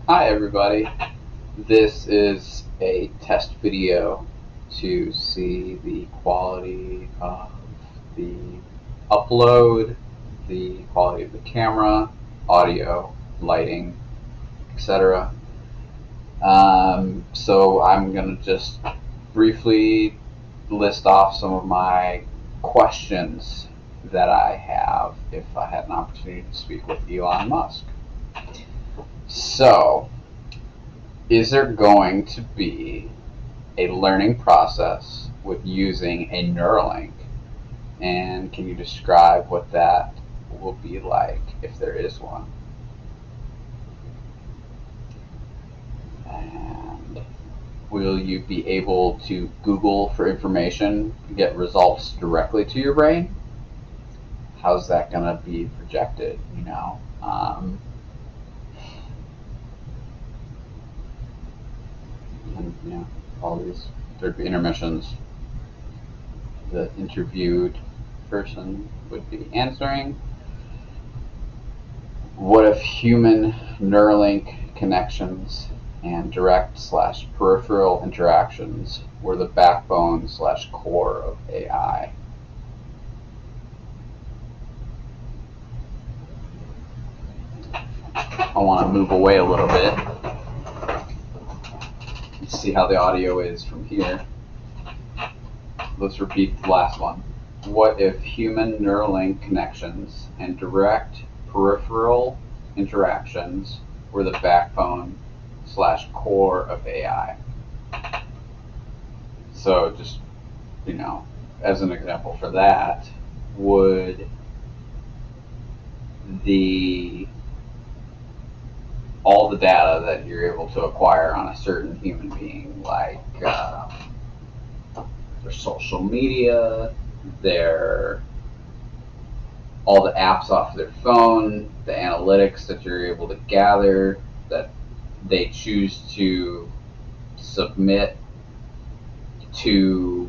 Hi everybody, this is a test video to see the quality of the upload, the quality of the camera, audio, lighting, etc. So I'm going to just briefly list off some of my questions that I have if I had an opportunity to speak with Elon Musk. So, is there going to be a learning process with using a Neuralink? And can you describe what that will be like if there is one? And will you be able to Google for information, get results directly to your brain? How's that going to be projected? And all these there'd be intermissions. The interviewed person would be answering. What if human Neuralink connections and direct/peripheral interactions were the backbone/core of AI? I want to move away a little bit and see how the audio is from here. Let's repeat the last one. What if human Neuralink connections and direct peripheral interactions were the backbone/core of AI? So just, as an example for that, would all the data that you're able to acquire on a certain human being, like their social media, all the apps off their phone, the analytics that you're able to gather, that they choose to submit to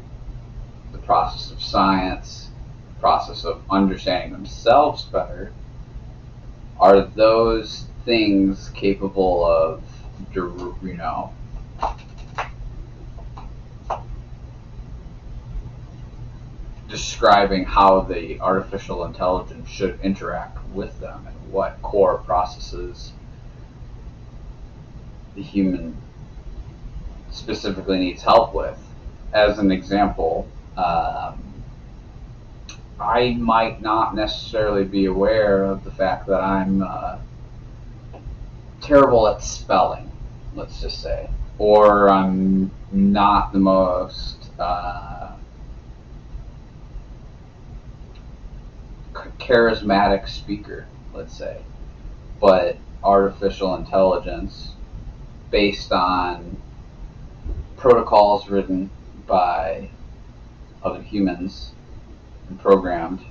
the process of science, the process of understanding themselves better, are those things capable of, describing how the artificial intelligence should interact with them and what core processes the human specifically needs help with? As an example, I might not necessarily be aware of the fact that I'm terrible at spelling, let's just say, or I'm not the most charismatic speaker, let's say. But artificial intelligence, based on protocols written by other humans and programmed,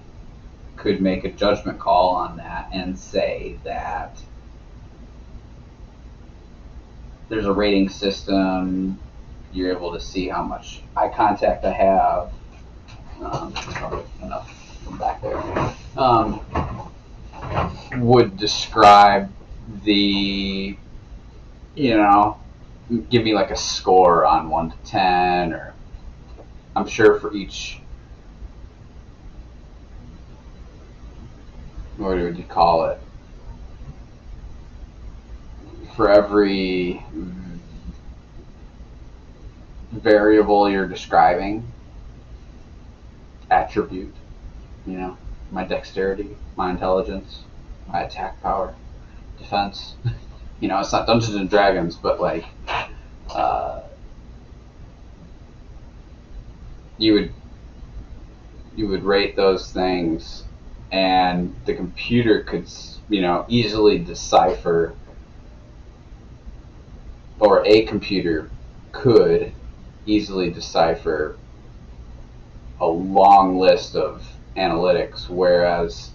could make a judgment call on that and say that there's a rating system. You're able to see how much eye contact I have. Probably enough from back there. Would describe the, give me like a score on 1 to 10, or I'm sure for each, what would you call it? For every variable you're describing, attribute, my dexterity, my intelligence, my attack power, defense. It's not Dungeons and Dragons, but like, you would rate those things, and the computer could, easily decipher, or a computer could easily decipher a long list of analytics, whereas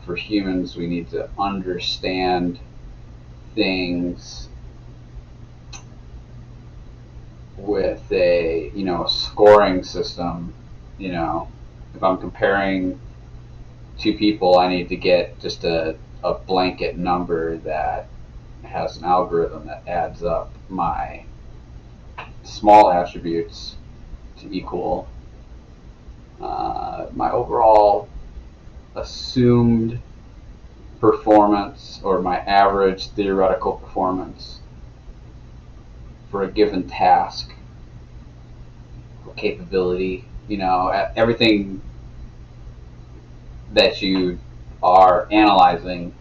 for humans we need to understand things with a scoring system. If I'm comparing two people, I need to get just a blanket number that has an algorithm that adds up my small attributes to equal my overall assumed performance, or my average theoretical performance for a given task or capability. Everything that you are analyzing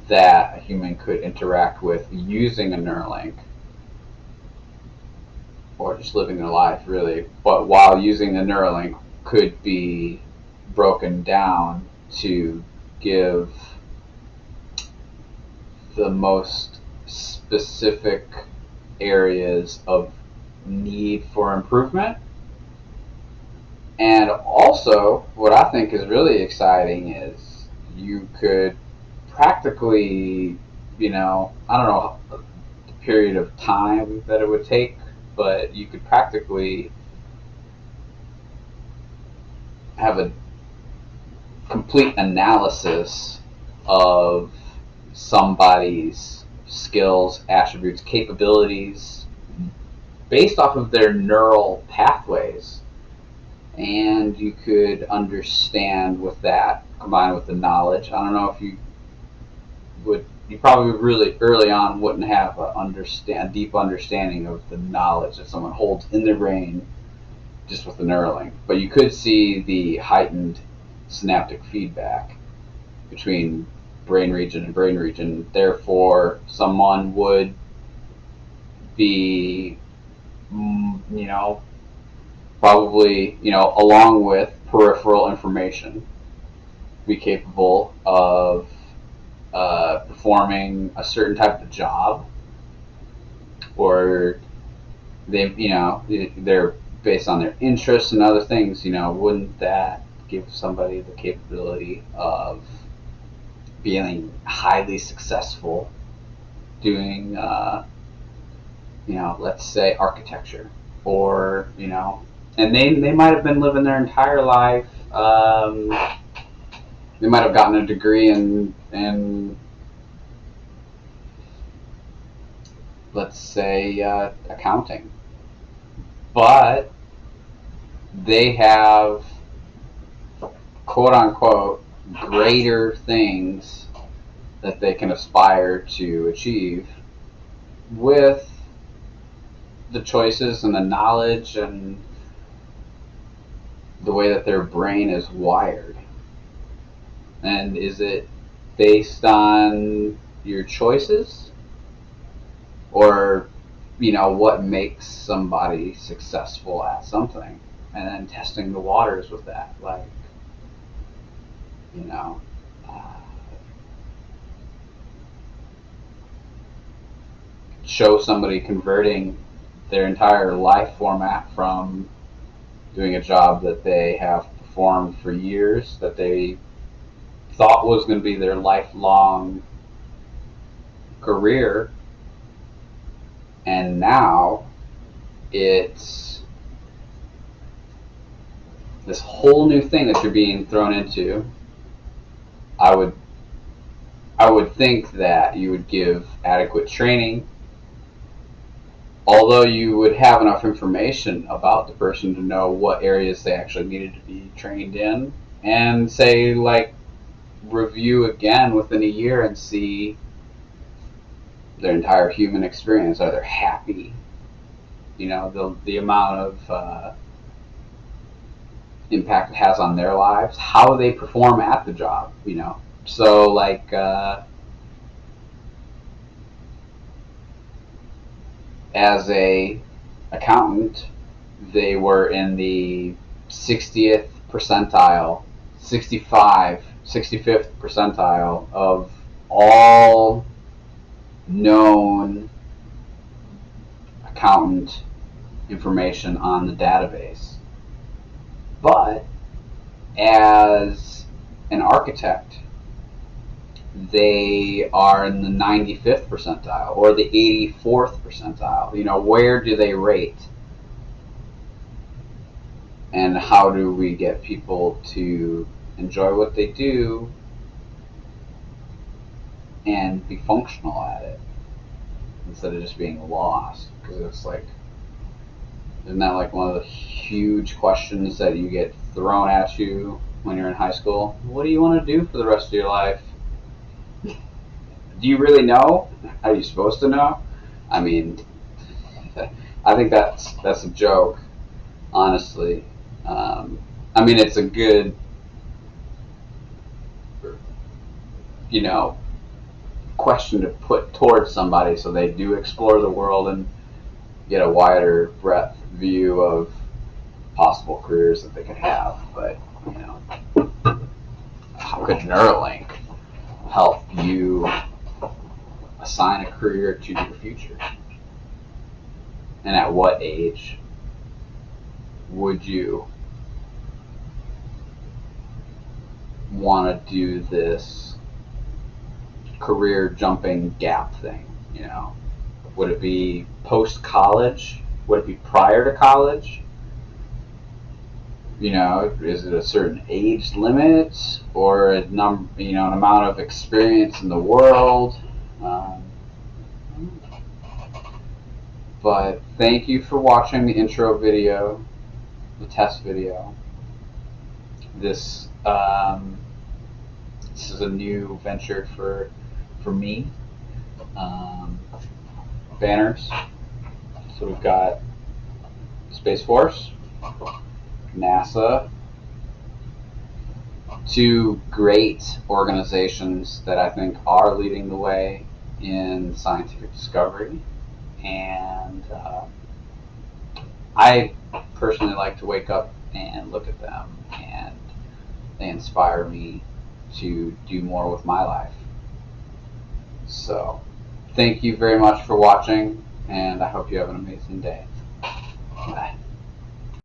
that a human could interact with using a Neuralink, or just living their life really, but while using the Neuralink, could be broken down to give the most specific areas of need for improvement. And also, what I think is really exciting is you could practically, I don't know the period of time that it would take, but you could practically have a complete analysis of somebody's skills, attributes, capabilities based off of their neural pathways. And you could understand with that, combined with the knowledge. I don't know if you probably really early on wouldn't have a deep understanding of the knowledge that someone holds in their brain just with the Neuralink. But you could see the heightened synaptic feedback between brain region and brain region. Therefore, someone would be, probably, along with peripheral information, be capable of performing a certain type of job, or they're based on their interests and other things. Wouldn't that give somebody the capability of being highly successful doing, let's say architecture, or and they might have been living their entire life. They might have gotten a degree in let's say accounting, but they have quote unquote greater things that they can aspire to achieve with the choices and the knowledge and the way that their brain is wired. And is it based on your choices, or what makes somebody successful at something, and then testing the waters with that, like show somebody converting their entire life format from doing a job that they have performed for years, that they thought was going to be their lifelong career, and now it's this whole new thing that you're being thrown into. I would think that you would give adequate training, although you would have enough information about the person to know what areas they actually needed to be trained in, and say, like, review again within a year and see their entire human experience. Are they happy? The amount of impact it has on their lives, how they perform at the job. So like as a accountant, they were in the 60th percentile, 65th percentile of all known accountant information on the database. But as an architect, they are in the 95th percentile or the 84th percentile. Where do they rate? And how do we get people to enjoy what they do and be functional at it? instead of just being lost. Because it's like, isn't that like one of the huge questions that you get thrown at you when you're in high school? What do you want to do for the rest of your life? Do you really know? Are you supposed to know? I mean, I think that's a joke, honestly. I mean, it's a good, you know, question to put towards somebody so they do explore the world and get a wider breadth view of possible careers that they could have. But, you know, how could Neuralink help you assign a career to your future? And at what age would you want to do this career jumping gap thing? You know, would it be post college? Would it be prior to college? You know, is it a certain age limit or an amount of experience in the world? Um, but thank you for watching the intro video, the test video. This this is a new venture for me. Banners. So we've got Space Force, NASA, two great organizations that I think are leading the way in scientific discovery. And I personally like to wake up and look at them, and they inspire me to do more with my life. So thank you very much for watching, and I hope you have an amazing day.